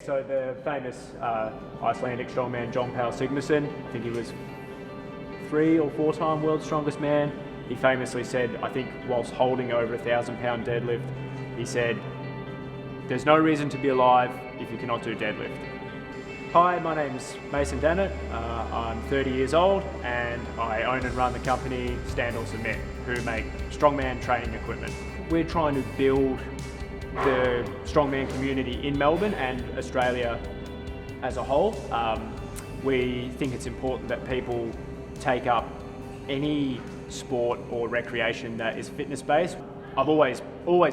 So the famous Icelandic strongman John Pál Sigmarsson, I think he was 3 or 4 time world's strongest man. He famously said, I think whilst holding over a 1,000-pound deadlift, he said, "There's no reason to be alive if you cannot do deadlift." Hi, my name's Mason Dannett. I'm 30 years old and I own and run the company Stand or Submit, who make strongman training equipment. We're trying to build the strongman community in Melbourne and Australia as a whole. We think it's important that people take up any sport or recreation that is fitness-based. I've always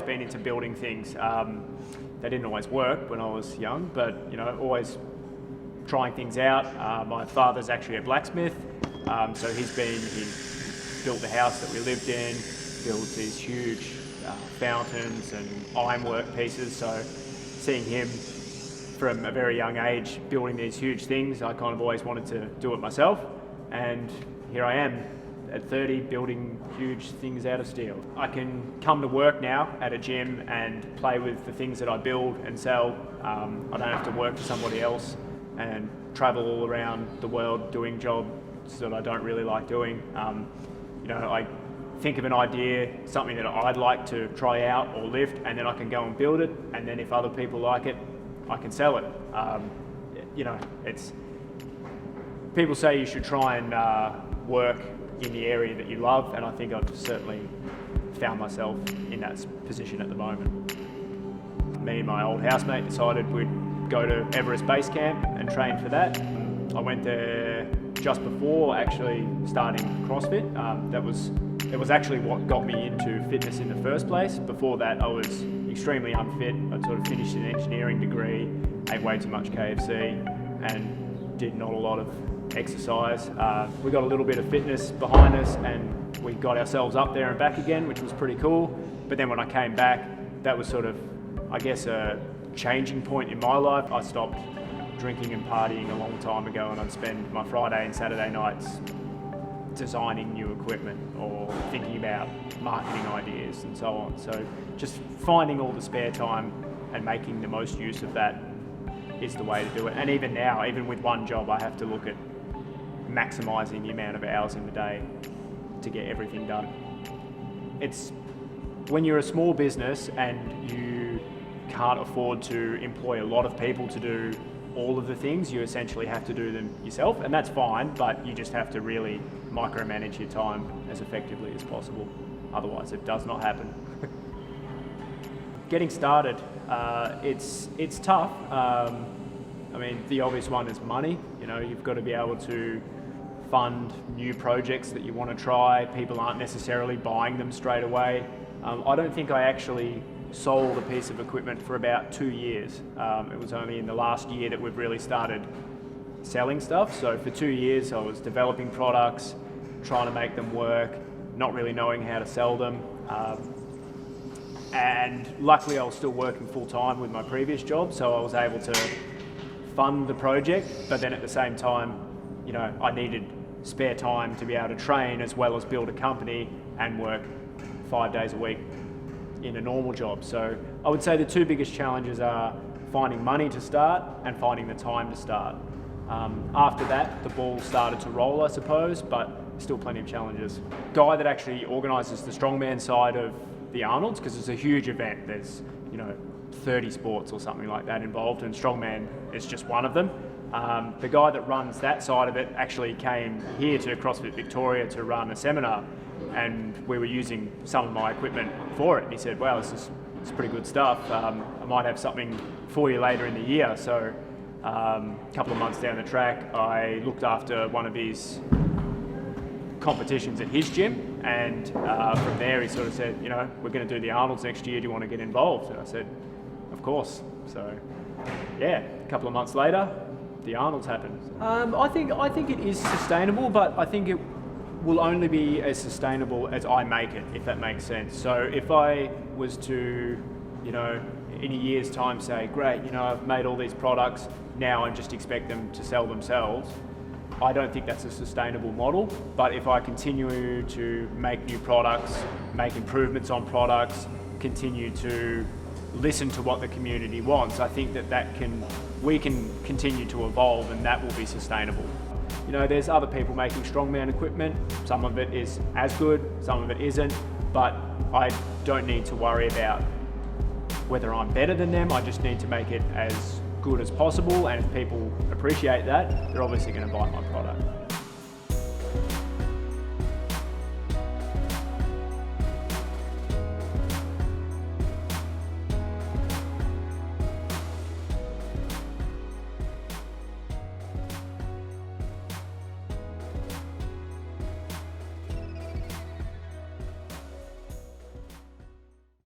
been into building things. They didn't always work when I was young, but always trying things out. My father's actually a blacksmith, so he built the house that we lived in, built these huge fountains and ironwork pieces. So seeing him from a very young age building these huge things, I kind of always wanted to do it myself. And here I am at 30 building huge things out of steel. I can come to work now at a gym and play with the things that I build and sell. I don't have to work for somebody else and travel all around the world doing jobs that I don't really like doing. I think of an idea, something that I'd like to try out or lift, and then I can go and build it, and then if other people like it, I can sell it. People say you should try and work in the area that you love, and I think I've certainly found myself in that position at the moment. Me and my old housemate decided we'd go to Everest Base Camp and train for that. I went there just before actually starting CrossFit. It was actually what got me into fitness in the first place. Before that, I was extremely unfit. I'd sort of finished an engineering degree, ate way too much KFC, and did not a lot of exercise. We got a little bit of fitness behind us and we got ourselves up there and back again, which was pretty cool. But then when I came back, that was sort of, I guess, a changing point in my life. I stopped drinking and partying a long time ago, and I'd spend my Friday and Saturday nights designing new equipment or thinking about marketing ideas and so on. So just finding all the spare time and making the most use of that is the way to do it. And even now, even with one job, I have to look at maximising the amount of hours in the day to get everything done. It's when you're a small business and you can't afford to employ a lot of people to do all of the things, you essentially have to do them yourself, and that's fine, but you just have to really micromanage your time as effectively as possible. Otherwise, it does not happen. Getting started, it's tough. The obvious one is money. You've got to be able to fund new projects that you want to try. People aren't necessarily buying them straight away. I don't think I actually sold a piece of equipment for about 2 years. It was only in the last year that we've really started selling stuff. So for 2 years I was developing products, trying to make them work, not really knowing how to sell them. And luckily I was still working full time with my previous job, so I was able to fund the project, but then at the same time, I needed spare time to be able to train as well as build a company and work 5 days a week in a normal job. So I would say the 2 biggest challenges are finding money to start and finding the time to start. After that, the ball started to roll, I suppose, but still plenty of challenges. Guy that actually organises the strongman side of the Arnold's, because it's a huge event. There's 30 sports or something like that involved, and strongman is just one of them. The guy that runs that side of it actually came here to CrossFit Victoria to run a seminar, and we were using some of my equipment for it. And he said, "Wow, it's pretty good stuff. I might have something for you later in the year." So a couple of months down the track, I looked after one of his competitions at his gym, and from there he sort of said, "We're going to do the Arnold's next year. Do you want to get involved?" And I said, "Of course." So yeah, a couple of months later, the Arnold's happened. I think it is sustainable, but I think it will only be as sustainable as I make it, if that makes sense. So if I was to, in a year's time say, "Great, I've made all these products, now I just expect them to sell themselves," I don't think that's a sustainable model. But if I continue to make new products, make improvements on products, continue to listen to what the community wants, I think that can we can continue to evolve and that will be sustainable. You know, there's other people making strongman equipment. Some of it is as good, some of it isn't, but I don't need to worry about whether I'm better than them. I just need to make it as good as possible, and if people appreciate that, they're obviously going to buy my product.